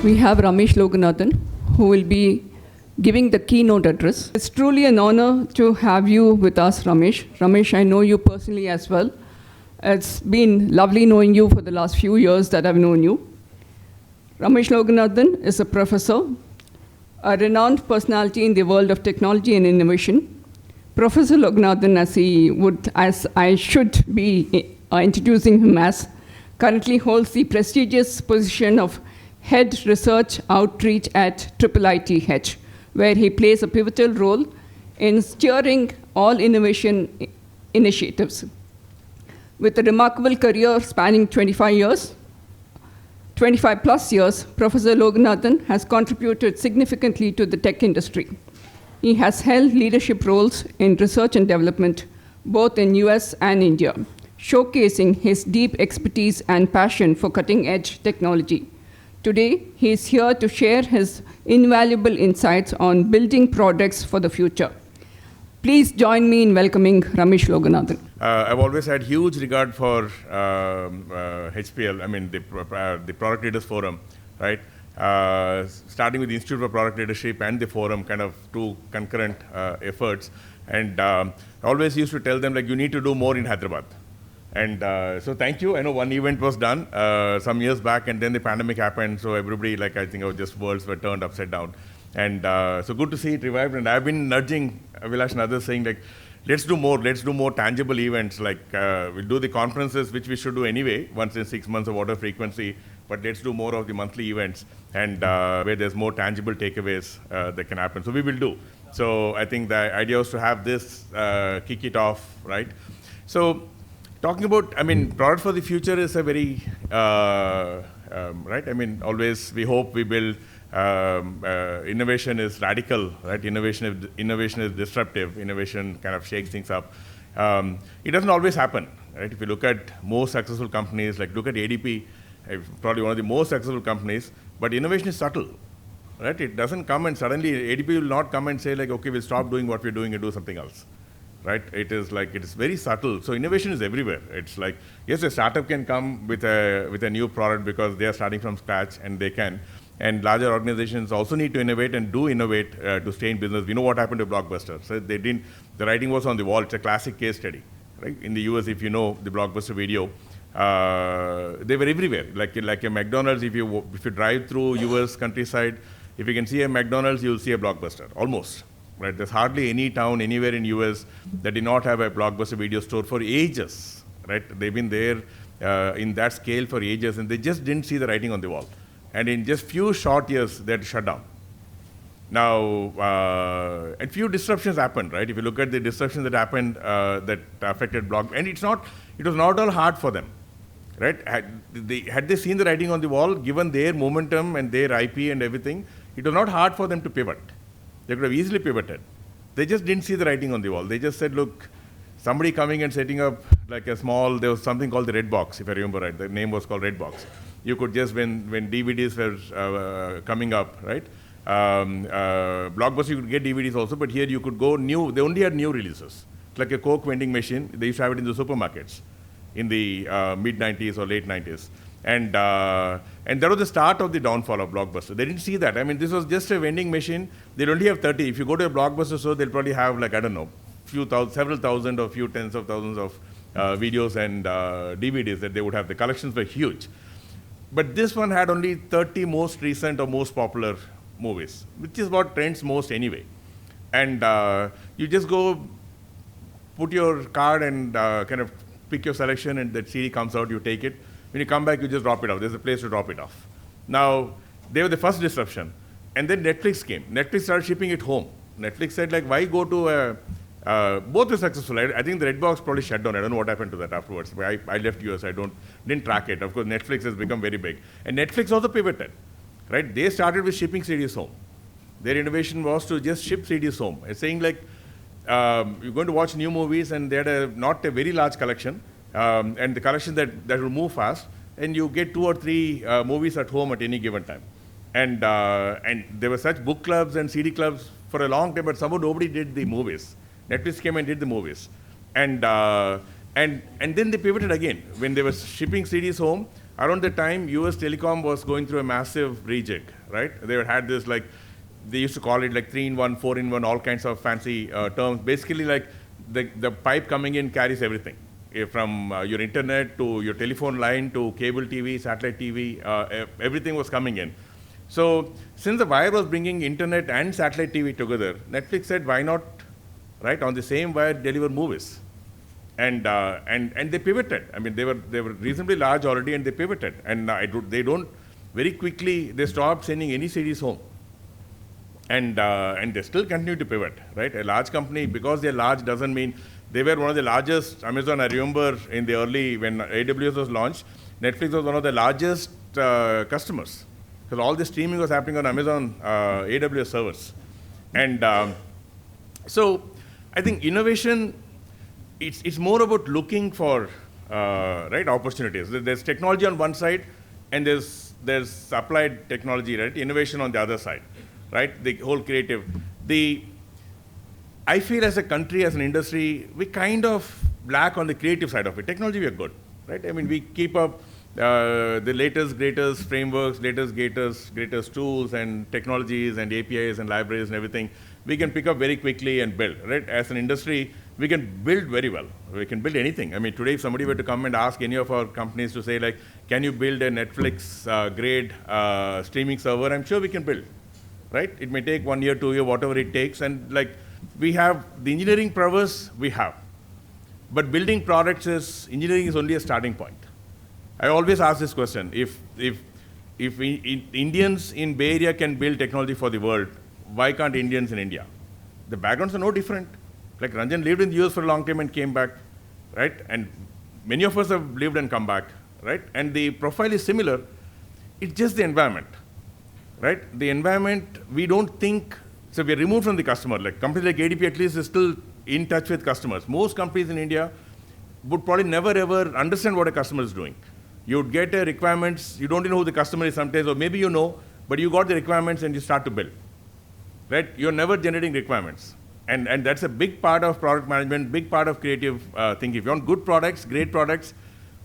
we have Ramesh Loganathan, who will be giving the keynote address. It's truly an honor to have you with us, Ramesh. Ramesh, I know you personally as well. It's been lovely knowing you for the last few years that I've known you. Ramesh Loganathan is a professor, a renowned personality in the world of technology and innovation. Professor Loganathan, as I should be introducing him as, currently holds the prestigious position of Head Research Outreach at IIITH, where he plays a pivotal role in steering all innovation initiatives. With a remarkable career spanning 25 plus years, Professor Loganathan has contributed significantly to the tech industry. He has held leadership roles in research and development, both in US and India, showcasing his deep expertise and passion for cutting-edge technology. Today, he is here to share his invaluable insights on building products for the future. Please join me in welcoming Ramesh Loganathan. I've always had huge regard for HPL, the Product Leaders Forum, right? Starting with the Institute for Product Leadership and the forum, kind of two concurrent efforts. And I always used to tell them, like, you need to do more in Hyderabad. And so thank you. I know one event was done some years back, and then the pandemic happened, so everybody, I think worlds were turned upside down. And so good to see it revived, and I've been nudging Vilash and others saying, let's do more tangible events, we'll do the conferences, which we should do anyway, once in 6 months of whatever frequency, but let's do more of the monthly events, and where there's more tangible takeaways that can happen. So we will do. So I think the idea was to have this kick it off, right? So talking about, product for the future is a very, right? Always we hope we build, innovation is radical, right? Innovation is disruptive. Innovation kind of shakes things up. It doesn't always happen, right? If you look at most successful companies, look at ADP, probably one of the most successful companies, but innovation is subtle, right? It doesn't come and suddenly, ADP will not come and say okay, we'll stop doing what we're doing and do something else. Right? It is very subtle. So innovation is everywhere. It's yes, a startup can come with a new product because they are starting from scratch, and they can. And larger organizations also need to innovate and do innovate to stay in business. We know what happened to Blockbuster. So they didn't. The writing was on the wall. It's a classic case study. Right? In the US, if you know the Blockbuster video, they were everywhere. Like a McDonald's. If you drive through US countryside, if you can see a McDonald's, you'll see a Blockbuster almost. Right? There's hardly any town anywhere in US that did not have a Blockbuster video store for ages. Right? They've been there in that scale for ages, and they just didn't see the writing on the wall. And in just few short years, they had to shut down. Now, and few disruptions happened, right? If you look at the disruptions that happened that affected Block, and it was not all hard for them, right? Had they seen the writing on the wall, given their momentum and their IP and everything, it was not hard for them to pivot. They could have easily pivoted. They just didn't see the writing on the wall. They just said, look, somebody coming and setting up there was something called the Red Box, if I remember right. The name was called Red Box. You could just, when DVDs were coming up, right? Blockbuster, you could get DVDs also, but here you could go new. They only had new releases. It's like a Coke vending machine. They used to have it in the supermarkets in the mid-90s or late 90s. And that was the start of the downfall of Blockbuster. They didn't see that. This was just a vending machine. They'd only have 30. If you go to a Blockbuster store, they'll probably have several thousand or few tens of thousands of videos and DVDs that they would have. The collections were huge. But this one had only 30 most recent or most popular movies, which is what trends most anyway. And you just go put your card and kind of pick your selection, and that CD comes out, you take it. When you come back, you just drop it off. There's a place to drop it off. Now, they were the first disruption. And then Netflix came. Netflix started shipping it home. Netflix said, why go to both were successful. I think the Red Box probably shut down. I don't know what happened to that afterwards. I left US. I didn't track it. Of course, Netflix has become very big. And Netflix also pivoted. Right? They started with shipping CDs home. Their innovation was to just ship CDs home. It's saying you're going to watch new movies, and they had not a very large collection. And the collection that will move fast, and you get 2 or 3 movies at home at any given time. And there were such book clubs and CD clubs for a long time, but somehow nobody did the movies. Netflix came and did the movies. And then they pivoted again. When they were shipping CDs home, around the time US Telecom was going through a massive rejig, right? They had this like, they used to call it like 3-in-1, 4-in-1, all kinds of fancy terms. Basically like the pipe coming in carries everything. From your internet to your telephone line to cable TV, satellite TV, everything was coming in. So since the wire was bringing internet and satellite TV together, Netflix said, why not, right, on the same wire deliver movies? And they pivoted. I mean, they were reasonably large already, and they pivoted. And they don't, very quickly, they stopped sending any CDs home. And they still continue to pivot, right? A large company, because they're large, doesn't mean they were one of the largest. Amazon, I remember in the early, when AWS was launched, Netflix was one of the largest customers, because all the streaming was happening on Amazon AWS servers. And so I think innovation, it's more about looking for right opportunities. There's technology on one side, and there's applied technology, right? Innovation on the other side, right? The whole creative. I feel as a country, as an industry, we kind of lack on the creative side of it. Technology, we are good, right? I mean, we keep up the latest, greatest frameworks, greatest tools and technologies and APIs and libraries and everything. We can pick up very quickly and build, right? As an industry, we can build very well. We can build anything. I mean, today, if somebody were to come and ask any of our companies to say, like, can you build a Netflix grade streaming server? I'm sure we can build, right? It may take 1 year, 2 years, whatever it takes. And like, we have the engineering prowess, we have. But building products engineering is only a starting point. I always ask this question: if Indians in Bay Area can build technology for the world, why can't Indians in India? The backgrounds are no different. Like Ranjan lived in the US for a long time and came back, right? And many of us have lived and come back, right? And the profile is similar. It's just the environment, right? The environment, we don't think, so we're removed from the customer. Like companies like ADP at least is still in touch with customers. Most companies in India would probably never ever understand what a customer is doing. You'd get requirements, you don't even know who the customer is sometimes, or maybe you know, but you got the requirements and you start to build, right? You're never generating requirements. And that's a big part of product management, big part of creative thinking. If you want good products, great products,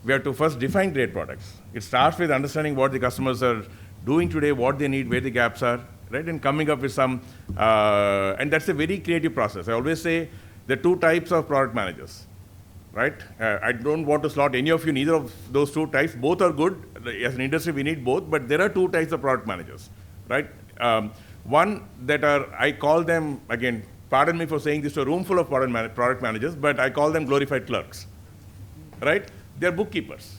we have to first define great products. It starts with understanding what the customers are doing today, what they need, where the gaps are, right? And coming up with some, and that's a very creative process. I always say there are two types of product managers, right? I don't want to slot any of you, neither of those two types. Both are good. As an industry, we need both, but there are two types of product managers, right? One that are, I call them, again, pardon me for saying this to a room full of product managers, but I call them glorified clerks, right? They're bookkeepers.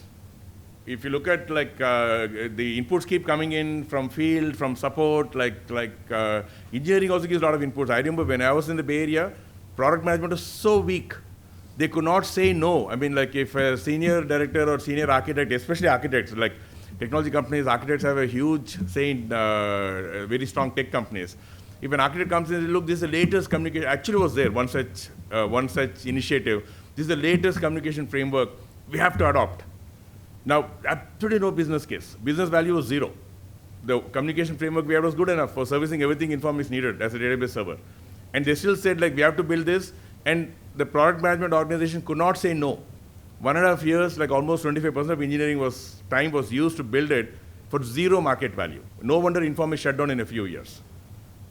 If you look at like the inputs keep coming in from field, from support, like engineering also gives a lot of inputs. I remember when I was in the Bay Area, product management was so weak. They could not say no. I mean, like if a senior director or senior architect, especially architects, like technology companies, architects have a huge say in very strong tech companies. If an architect comes in and says, look, this is the latest communication, actually was there, one such initiative. This is the latest communication framework we have to adopt. Now, absolutely no business case. Business value was zero. The communication framework we had was good enough for servicing everything Inform is needed as a database server. And they still said, like, we have to build this, and the product management organization could not say no. 1.5 years, like almost 25% of engineering time was used to build it for zero market value. No wonder Inform is shut down in a few years,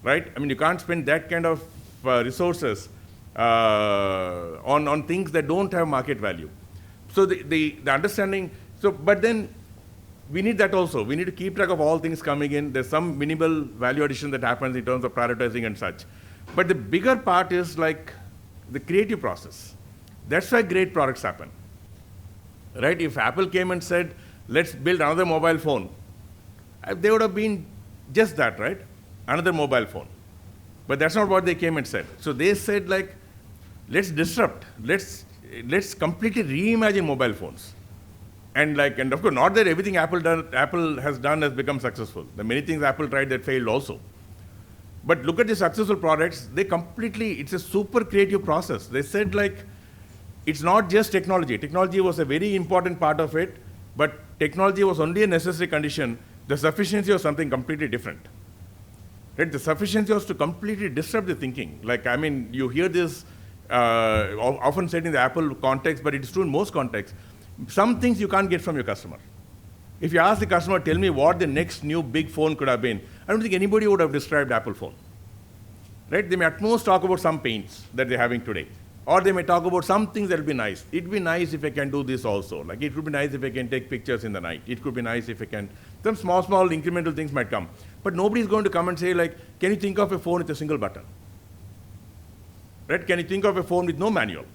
right? I mean, you can't spend that kind of resources on things that don't have market value. So the understanding, but then we need that also. We need to keep track of all things coming in. There's some minimal value addition that happens in terms of prioritizing and such. But the bigger part is like the creative process. That's why great products happen, right? If Apple came and said, let's build another mobile phone, they would have been just that, right? Another mobile phone. But that's not what they came and said. So they said, like, let's disrupt. Let's completely reimagine mobile phones. And of course, not that everything Apple has done has become successful. There are many things Apple tried that failed also. But look at the successful products, it's a super creative process. They said, like, it's not just technology. Technology was a very important part of it, but technology was only a necessary condition. The sufficiency was something completely different. Right? The sufficiency was to completely disrupt the thinking. Like, I mean, you hear this often said in the Apple context, but it is true in most contexts. Some things you can't get from your customer. If you ask the customer, tell me what the next new big phone could have been, I don't think anybody would have described Apple phone. Right? They may at most talk about some pains that they're having today. Or they may talk about some things that will be nice. It'd be nice if I can do this also. Like it would be nice if I can take pictures in the night. It could be nice if I can, some small incremental things might come. But nobody's going to come and say like, can you think of a phone with a single button? Right? Can you think of a phone with no manual?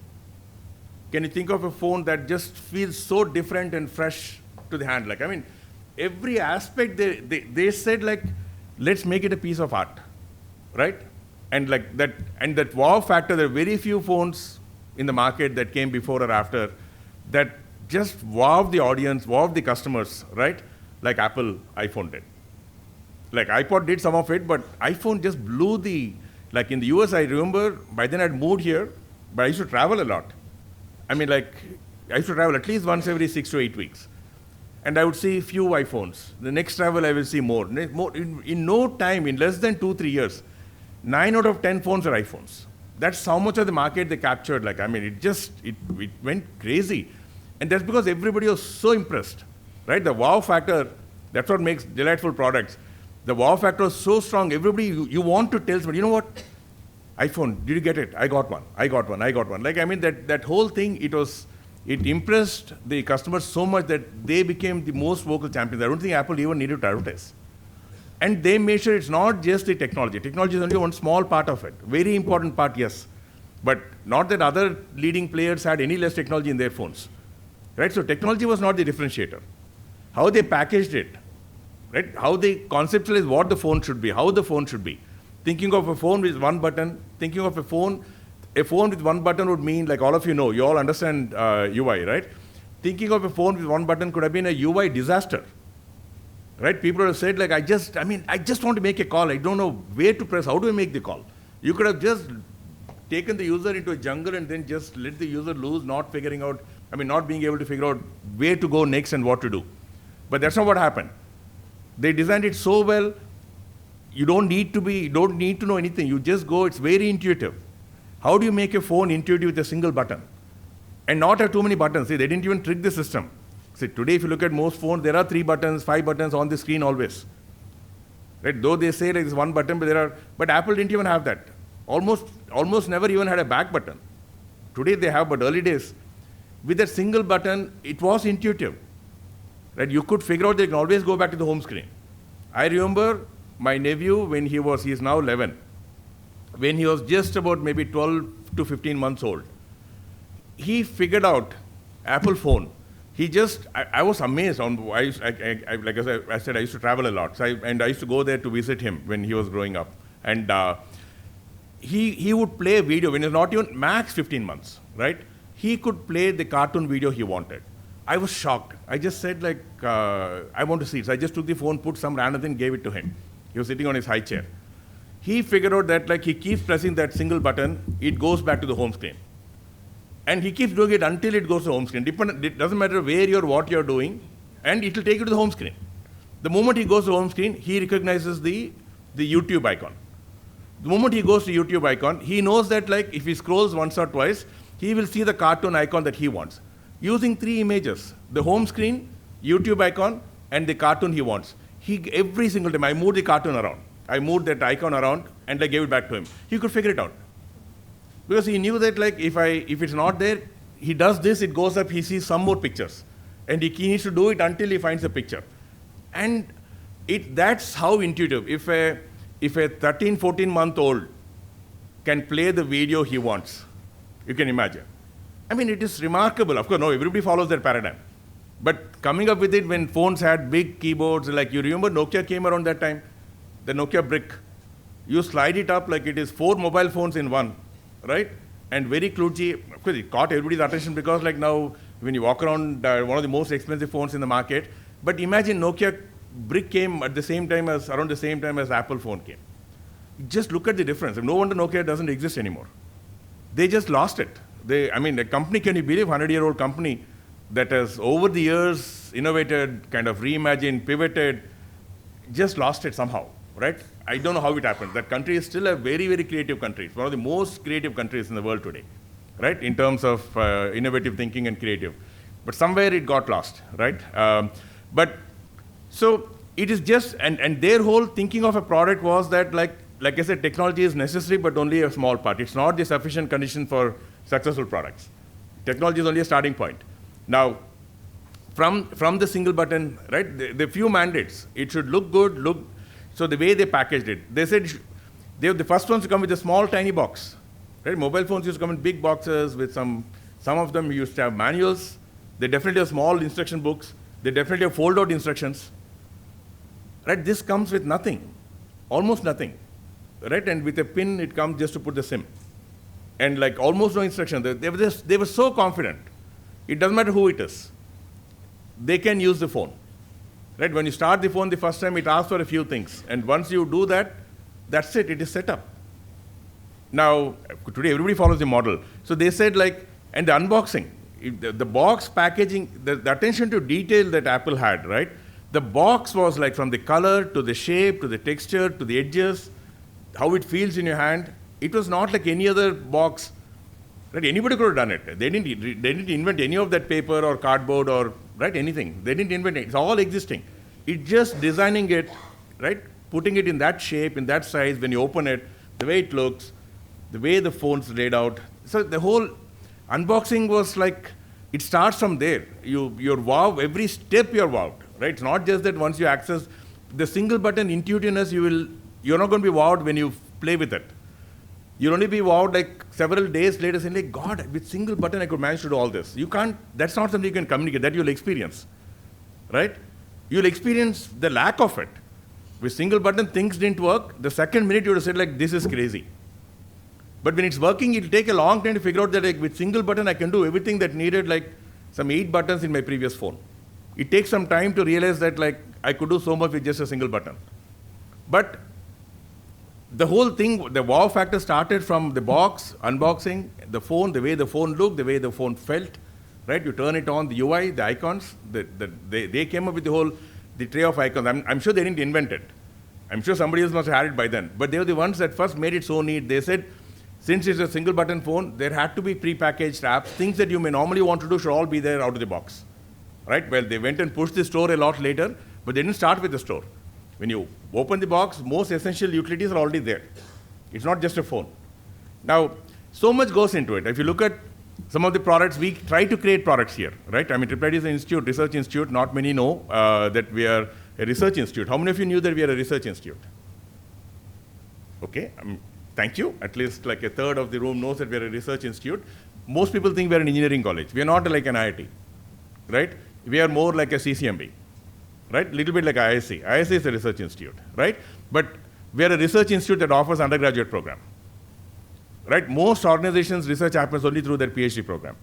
Can you think of a phone that just feels so different and fresh to the hand? Like, I mean, every aspect they said like, let's make it a piece of art, right? And like that, and that wow factor, there are very few phones in the market that came before or after that just wowed the audience, wowed the customers, right? Like Apple iPhone did. Like iPod did some of it, but iPhone just blew the, like in the US, I remember, by then I'd moved here, but I used to travel a lot. I mean, like, I used to travel at least once every 6 to 8 weeks. And I would see few iPhones. The next travel, I will see more. In no time, in less than 2-3 years, 9 out of 10 phones are iPhones. That's how much of the market they captured. Like, I mean, it went crazy. And that's because everybody was so impressed, right? The wow factor, that's what makes delightful products. The wow factor is so strong, everybody, you want to tell somebody, you know what? iPhone, did you get it? I got one. Like, I mean, that whole thing, it impressed the customers so much that they became the most vocal champions. I don't think Apple even needed to advertise. And they made sure it's not just the technology. Technology is only one small part of it. Very important part, yes. But not that other leading players had any less technology in their phones. Right? So technology was not the differentiator. How they packaged it, right? How they conceptualized what the phone should be, how the phone should be. Thinking of a phone with one button, thinking of a phone with one button would mean, like all of you know, you all understand UI, right? Thinking of a phone with one button could have been a UI disaster. Right? People have said, like, I just want to make a call. I don't know where to press. How do I make the call? You could have just taken the user into a jungle and then just let the user loose, not being able to figure out where to go next and what to do. But that's not what happened. They designed it so well, you don't need to know anything. You just go, it's very intuitive. How do you make a phone intuitive with a single button? And not have too many buttons. See, they didn't even trick the system. See, today, if you look at most phones, there are 3 buttons, 5 buttons on the screen always. Right? Though they say there's one button, but Apple didn't even have that. Almost never even had a back button. Today they have, but early days, with that single button, it was intuitive. Right? You could figure out that you can always go back to the home screen. I remember my nephew when he's now 11, when he was just about maybe 12 to 15 months old. He figured out Apple phone. I was amazed. Like I said, I used to travel a lot. So I used to go there to visit him when he was growing up. And he would play a video when he was not even max 15 months, right? He could play the cartoon video he wanted. I was shocked. I just said, like, I want to see it. So I just took the phone, put some random thing, gave it to him. He was sitting on his high chair. He figured out that, like, he keeps pressing that single button, it goes back to the home screen. And he keeps doing it until it goes to home screen. It doesn't matter where what you're doing, and it will take you to the home screen. The moment he goes to home screen, he recognizes the YouTube icon. The moment he goes to YouTube icon, he knows that, like, if he scrolls once or twice, he will see the cartoon icon that he wants. Using 3 images, the home screen, YouTube icon, and the cartoon he wants. Every single time, I moved the cartoon around. I moved that icon around, and I gave it back to him. He could figure it out. Because he knew that, like, if it's not there, he does this, it goes up, he sees some more pictures. And he needs to do it until he finds a picture. And that's how intuitive. If a 13, 14-month-old can play the video he wants, you can imagine. I mean, it is remarkable. Of course, no, everybody follows that paradigm. But coming up with it when phones had big keyboards, like you remember Nokia came around that time, the Nokia brick. You slide it up like it is 4 mobile phones in one. Right? And very kludgy. Of course, it caught everybody's attention because, like, now when you walk around, one of the most expensive phones in the market. But imagine Nokia brick came around the same time as Apple phone came. Just look at the difference. No wonder Nokia doesn't exist anymore. They just lost it. The company, can you believe, 100-year-old company that has over the years innovated, kind of reimagined, pivoted, just lost it somehow, right? I don't know how it happened. That country is still a very, very creative country. It's one of the most creative countries in the world today, right? In terms of innovative thinking and creative. But somewhere it got lost, right? But So it is just, and their whole thinking of a product was that, like I said, technology is necessary, but only a small part. It's not the sufficient condition for successful products. Technology is only a starting point. Now, from the single button, right, the few mandates, it should look good, so the way they packaged it, they said they were the first ones to come with a small, tiny box. Right? Mobile phones used to come in big boxes with some of them used to have manuals. They definitely have small instruction books. They definitely have fold-out instructions. Right? This comes with nothing, almost nothing. Right? And with a pin, it comes just to put the SIM. And like almost no instruction. They were so confident. It doesn't matter who it is. They can use the phone. Right? When you start the phone the first time, it asks for a few things. And once you do that, that's it. It is set up. Now, today everybody follows the model. So they said like, and the unboxing, the box packaging, the attention to detail that Apple had, right? The box was like from the color to the shape to the texture to the edges, how it feels in your hand. It was not like any other box. Right? Anybody could have done it. They didn't invent any of that paper or cardboard or right anything. They didn't invent it. It's all existing. It's just designing it, right? Putting it in that shape, in that size. When you open it, the way it looks, the way the phone's laid out. So the whole unboxing was like, it starts from there. You're wowed, every step you're wowed, right? It's not just that once you access the single button intuitiveness, you're not going to be wowed when you play with it. You'll only be wowed like several days later saying like, God, with single button I could manage to do all this. You can't, that's not something you can communicate, that you'll experience, right? You'll experience the lack of it. With single button, things didn't work. The second minute you would have said like, this is crazy. But when it's working, it'll take a long time to figure out that like, with single button, I can do everything that needed like some 8 buttons in my previous phone. It takes some time to realize that like, I could do so much with just a single button. But the whole thing, the wow factor started from the box, unboxing, the phone, the way the phone looked, the way the phone felt, right? You turn it on, the UI, the icons, they came up with the tray of icons. I'm sure they didn't invent it. I'm sure somebody else must have had it by then. But they were the ones that first made it so neat. They said, since it's a single button phone, there had to be pre-packaged apps. Things that you may normally want to do should all be there out of the box, right? Well, they went and pushed the store a lot later, but they didn't start with the store. When you open the box, most essential utilities are already there. It's not just a phone. Now, so much goes into it. If you look at some of the products, we try to create products here, right? I mean, Triplett is an institute, research institute. Not many know that we are a research institute. How many of you knew that we are a research institute? Okay, thank you. At least like a third of the room knows that we are a research institute. Most people think we are an engineering college. We are not like an IIT, right? We are more like a CCMB. Right? Little bit like IISc. IISc is a research institute, right? But we are a research institute that offers undergraduate program. Right? Most organizations, research happens only through their PhD program.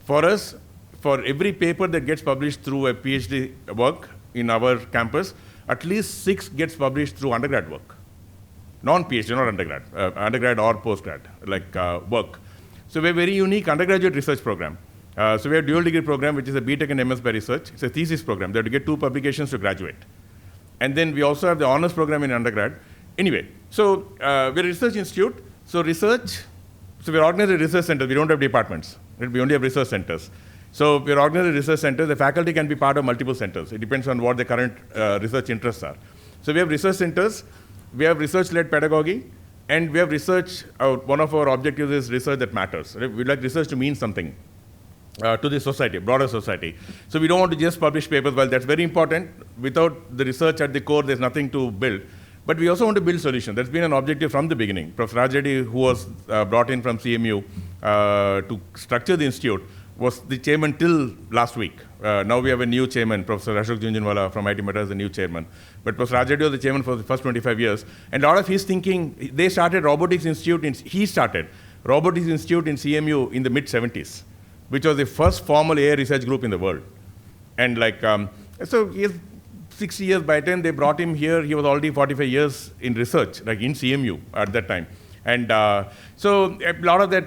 For us, for every paper that gets published through a PhD work in our campus, at least 6 gets published through undergrad work. Non-PhD, not undergrad, undergrad or postgrad, like work. So we have a very unique undergraduate research program. So we have a dual degree program, which is a BTech and MS by research. It's a thesis program. They have to get 2 publications to graduate. And then we also have the honors program in undergrad. Anyway, so we're a research institute. So we're organized research centers. We don't have departments. Right? We only have research centers. So we're organized research centers. The faculty can be part of multiple centers. It depends on what the current research interests are. So we have research centers. We have research-led pedagogy. And we have research. One of our objectives is research that matters. Right? We'd like research to mean something. To the society, broader society. So we don't want to just publish papers. Well, that's very important. Without the research at the core, there's nothing to build. But we also want to build solutions. That's been an objective from the beginning. Professor Raj Reddy, who was brought in from CMU to structure the institute, was the chairman till last week. Now we have a new chairman, Professor Ashok Jhunjhunwala from IT Madras, the new chairman. But Professor Raj Reddy was the chairman for the first 25 years. And a lot of his thinking, they started Robotics Institute, he started Robotics Institute in CMU in the mid-70s. Which was the first formal AI research group in the world. And like, so he has 60 years. By the time they brought him here, he was already 45 years in research, like in CMU at that time. And so a lot of that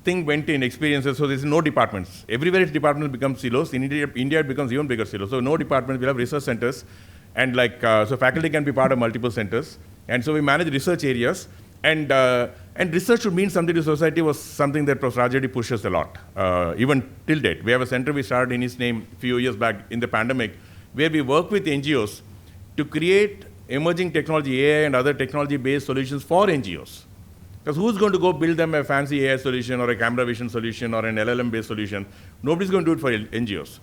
thing went in experiences, so there's no departments. Everywhere its departments become silos. In India, it becomes even bigger silos. So no departments, we have research centers. And like, so faculty can be part of multiple centers. And so we manage research areas. And research should mean something to society was something that Professor Raj Reddy pushes a lot, even till date. We have a center we started in his name a few years back in the pandemic, where we work with NGOs to create emerging technology, AI and other technology-based solutions for NGOs. Because who's going to go build them a fancy AI solution or a camera vision solution or an LLM-based solution? Nobody's going to do it for NGOs.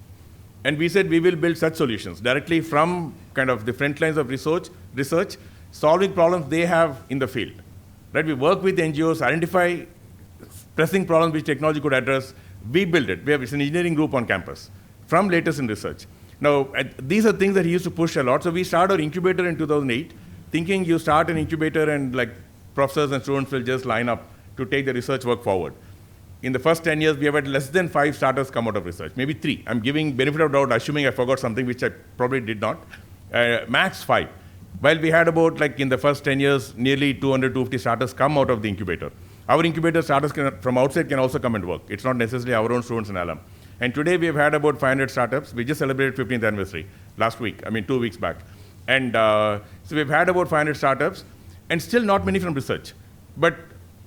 And we said we will build such solutions directly from kind of the front lines of research, solving problems they have in the field. Right? We work with NGOs, identify pressing problems which technology could address. We build it. It's an engineering group on campus from latest in research. Now, these are things that he used to push a lot. So we started our incubator in 2008, thinking you start an incubator and like professors and students will just line up to take the research work forward. In the first 10 years, we have had less than 5 startups come out of research, maybe 3. I'm giving benefit of doubt, assuming I forgot something, which I probably did not. Max 5. While we had about, like in the first 10 years, nearly 200, 250 startups come out of the incubator. Our incubator startups from outside can also come and work. It's not necessarily our own students and alum. And today we have had about 500 startups. We just celebrated 15th anniversary last week, 2 weeks back. And so we've had about 500 startups, and still not many from research. But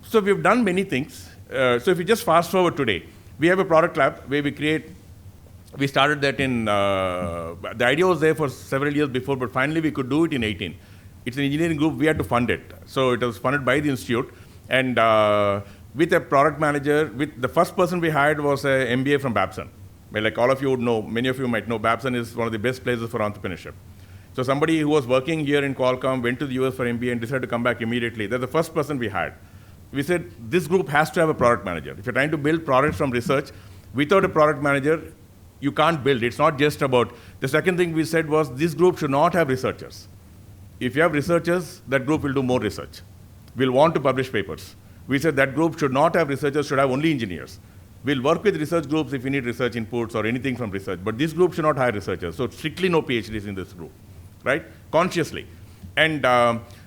so we've done many things. So if you just fast forward today, we have a product lab where we started that in, the idea was there for several years before, but finally we could do it in 18. It's an engineering group, we had to fund it. So it was funded by the institute, and with a product manager, the first person we hired was an MBA from Babson. Well, like all of you would know, many of you might know, Babson is one of the best places for entrepreneurship. So somebody who was working here in Qualcomm went to the US for MBA and decided to come back immediately. They're the first person we hired. We said, this group has to have a product manager. If you're trying to build products from research, without a product manager, you can't build. It's not just about, the second thing we said was, this group should not have researchers. If you have researchers, that group will do more research. We'll want to publish papers. We said that group should not have researchers, should have only engineers. We'll work with research groups if we need research inputs or anything from research, but this group should not hire researchers. So strictly no PhDs in this group, right? Consciously. And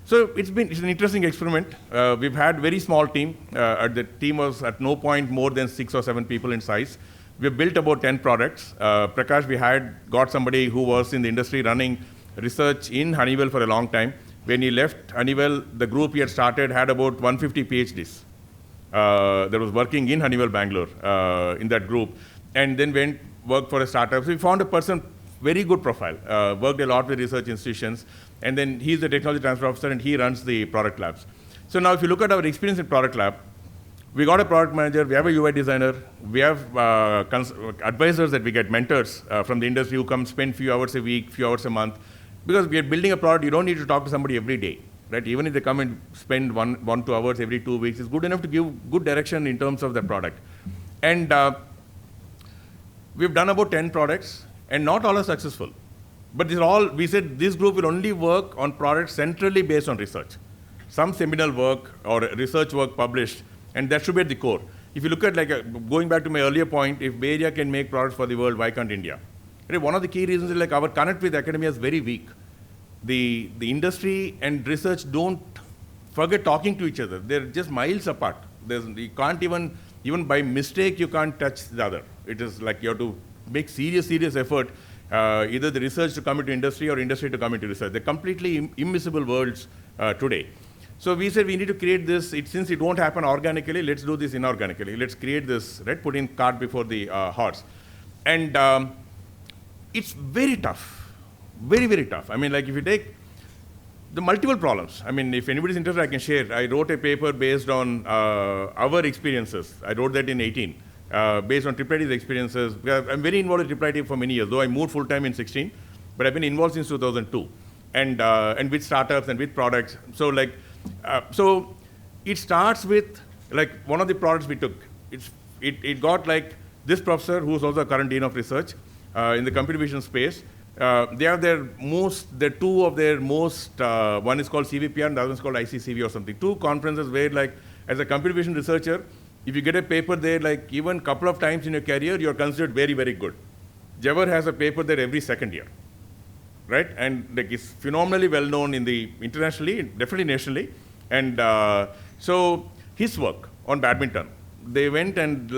so it's an interesting experiment. We've had very small team. The team was at no point more than 6 or 7 people in size. We've built about 10 products. Prakash, we got somebody who was in the industry running research in Honeywell for a long time. When he left Honeywell, the group he had started had about 150 PhDs that was working in Honeywell Bangalore in that group, and then worked for a startup. So we found a person, very good profile, worked a lot with research institutions, and then he's the technology transfer officer and he runs the product labs. So now if you look at our experience in product lab, we got a product manager, we have a UI designer, we have advisors that we get, mentors from the industry who come spend few hours a week, few hours a month. Because we are building a product, you don't need to talk to somebody every day, right? Even if they come and spend 1-2 hours every 2 weeks, it's good enough to give good direction in terms of the product. And we've done about 10 products, and not all are successful. But these are all, we said this group will only work on products centrally based on research. Some seminal work or research work published, and that should be at the core. If you look at, going back to my earlier point, if Bay Area can make products for the world, why can't India? One of the key reasons is our connect with academia is very weak. The industry and research don't forget talking to each other. They're just miles apart. You can't even by mistake, you can't touch the other. It is like you have to make serious effort, either the research to come into industry or industry to come into research. They're completely immiscible worlds today. So we said we need to create this, since it won't happen organically, let's do this inorganically. Let's create this, right? Put in cart before the horse. And it's very tough, very tough. If you take the multiple problems, if anybody's interested, I can share. I wrote a paper based on our experiences. I wrote that in 18, based on IIIT's experiences. I'm very involved with IIIT for many years, though I moved full-time in 16, but I've been involved since 2002, and with startups and with products. So so it starts with, one of the products we took. It got this professor, who's also a current dean of research, in the computer vision space. They have two of their most, one is called CVPR and the other one is called ICCV or something. 2 conferences where, as a computer vision researcher, if you get a paper there, even a couple of times in your career, you're considered very, very good. Jawahar has a paper there every second year, right? And it's phenomenally well known internationally, definitely nationally. And so his work on badminton, they went and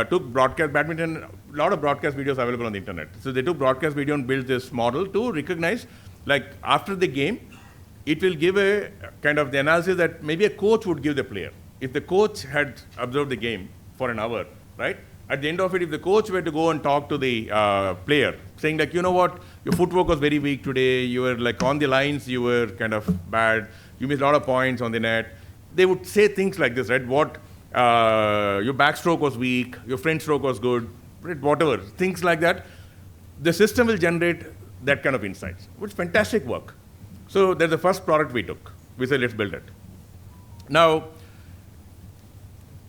took broadcast badminton, a lot of broadcast videos available on the internet. So they took broadcast video and built this model to recognize, after the game, it will give a kind of the analysis that maybe a coach would give the player. If the coach had observed the game for an hour, right? At the end of it, if the coach were to go and talk to the player, saying like, you know what, your footwork was very weak today, you were like on the lines, you were kind of bad, you missed a lot of points on the net, they would say things like this, right? What, your backstroke was weak, your front stroke was good, right? Whatever, things like that. The system will generate that kind of insights, which is fantastic work. So that's the first product we took. We said, let's build it. Now,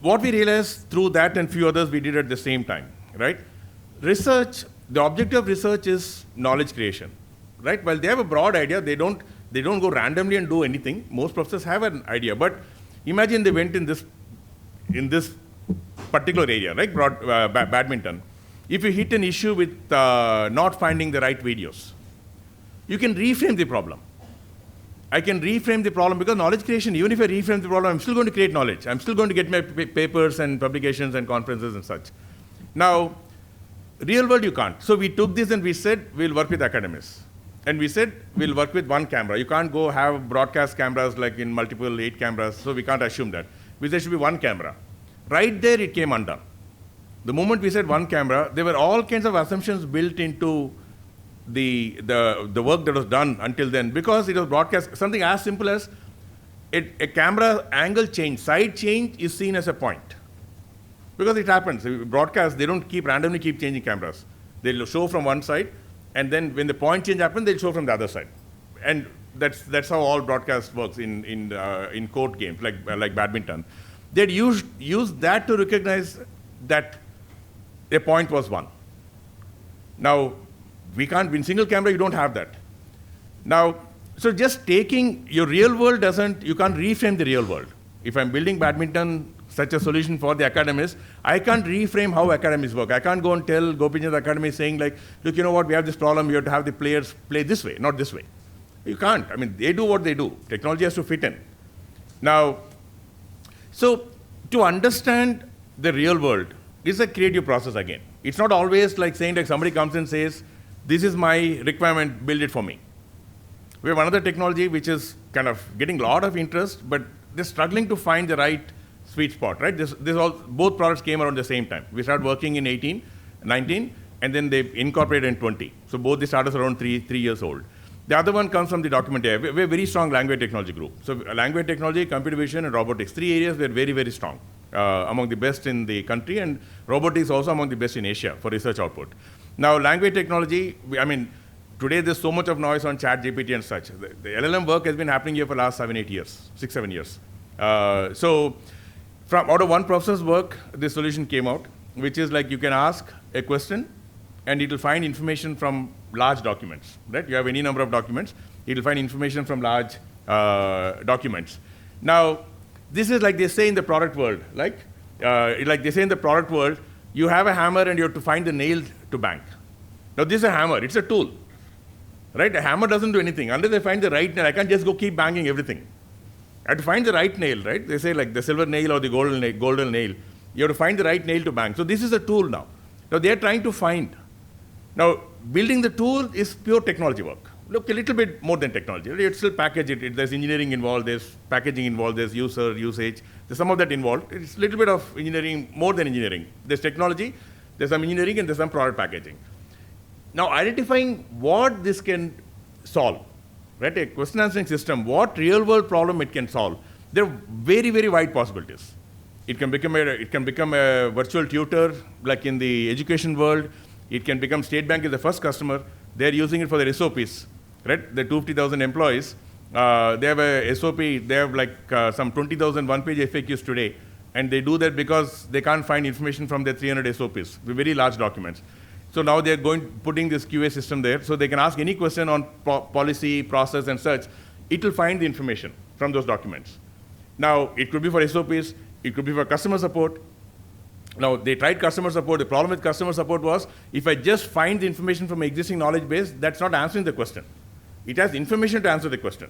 what we realized through that and few others we did at the same time, right? Research, the objective of research is knowledge creation, right? While they have a broad idea, they don't go randomly and do anything. Most professors have an idea, but imagine they went in this particular area, right? Badminton. If you hit an issue with not finding the right videos, you can reframe the problem. I can reframe the problem because knowledge creation, even if I reframe the problem, I'm still going to create knowledge. I'm still going to get my papers and publications and conferences and such. Now, real world you can't. So we took this and we said, we'll work with academies. And we said, we'll work with one camera. You can't go have broadcast cameras like in multiple 8 cameras, so we can't assume that. We said it should be one camera. Right there it came undone. The moment we said one camera, there were all kinds of assumptions built into the work that was done until then, because it was broadcast, something as simple as a camera angle change, side change is seen as a point. Because it happens, broadcast, they don't randomly keep changing cameras. They'll show from one side, and then when the point change happens, they'll show from the other side. And that's how all broadcast works in court games, like badminton. They'd use that to recognize that a point was won. Now, we can't, in single camera, you don't have that. Now, so just taking your real world you can't reframe the real world. If I'm building badminton, such a solution for the academies, I can't reframe how academies work. I can't go and tell Gopin's Academy saying like, look, you know what, we have this problem, we have to have the players play this way, not this way. You can't. I mean, they do what they do. Technology has to fit in. Now, so to understand the real world is a creative process again. It's not always like saying like somebody comes and says, this is my requirement, build it for me. We have another technology which is kind of getting a lot of interest, but they're struggling to find the right sweet spot, right? Both products came around the same time. We started working in 18, 19, and then they incorporated in 20. So both the startups are around 3 years old. The other one comes from the document AI. We're a very strong language technology group. So language technology, computer vision, and robotics, 3 areas we're very, very strong, among the best in the country, and robotics also among the best in Asia for research output. Now, language technology, today there's so much of noise on ChatGPT and such. The LLM work has been happening here for the last 6, 7 years. So out of one professor's work, this solution came out, which is like you can ask a question, and it will find information from large documents, right? You have any number of documents, it will find information from large documents. Now, this is like they say in the product world, like they say in the product world, you have a hammer and you have to find the nail to bang. Now, this is a hammer, it's a tool, right? A hammer doesn't do anything. Unless I find the right nail, I can't just go keep banging everything. I have to find the right nail, right? They say like the silver nail or the golden nail. You have to find the right nail to bang. So this is a tool now. Now, they're trying to find. Now, building the tool is pure technology work. Look, a little bit more than technology. You still package it. There's engineering involved, there's packaging involved, there's usage. There's some of that involved. It's a little bit of engineering, more than engineering. There's technology, there's some engineering, and there's some product packaging. Now, identifying what this can solve, right? A question answering system, what real world problem it can solve. There are very, very wide possibilities. It can become a virtual tutor, like in the education world. It can become State Bank is the first customer. They're using it for their SOPs, right? The 250,000 employees. They have a SOP. They have like some 20,000 one-page FAQs today, and they do that because they can't find information from their 300 SOPs, very large documents. So now they're putting this QA system there, so they can ask any question on policy, process, and such. It will find the information from those documents. Now, it could be for SOPs. It could be for customer support. Now, they tried customer support. The problem with customer support was, if I just find the information from an existing knowledge base, that's not answering the question. It has information to answer the question,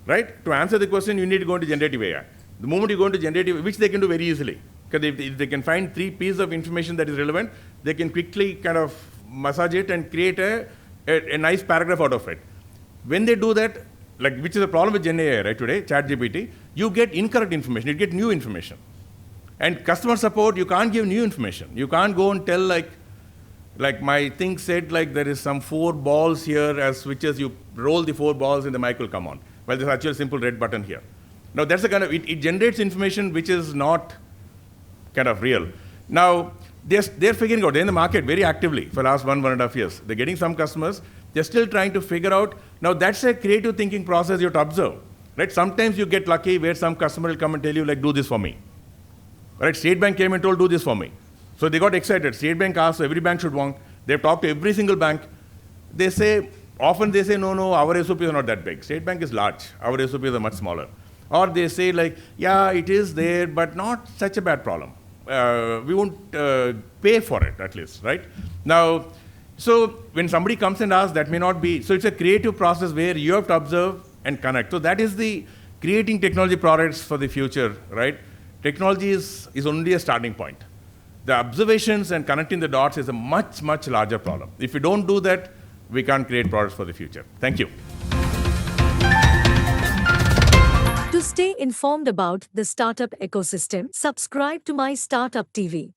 right? To answer the question, you need to go into generative AI. The moment you go into generative, which they can do very easily, because if they can find 3 pieces of information that is relevant, they can quickly kind of massage it and create a nice paragraph out of it. When they do that, like which is a problem with Gen AI, right, today, ChatGPT, you get incorrect information, you get new information. And customer support, you can't give new information. You can't go and tell like my thing said, like there is some 4 balls here as switches, you roll the 4 balls and the mic will come on. Well, there's actually a simple red button here. Now that's the kind of, it generates information which is not kind of real. Now, they're figuring out, they're in the market very actively for the last 1.5 years. They're getting some customers, they're still trying to figure out, now that's a creative thinking process you have to observe, right? Sometimes you get lucky where some customer will come and tell you, like, do this for me. Right? State Bank came and told, do this for me. So they got excited. State Bank asked, every bank should want. They've talked to every single bank. They say, often they say, no, our SOPs are not that big. State Bank is large. Our SOPs are much smaller. Or they say, like, yeah, it is there, but not such a bad problem. We won't pay for it, at least, right? Now, so when somebody comes and asks, that may not be, so it's a creative process where you have to observe and connect. So that is the creating technology products for the future, right? Technology is only a starting point. The observations and connecting the dots is a much, much larger problem. If we don't do that, we can't create products for the future. Thank you. To stay informed about the startup ecosystem, subscribe to My Startup TV.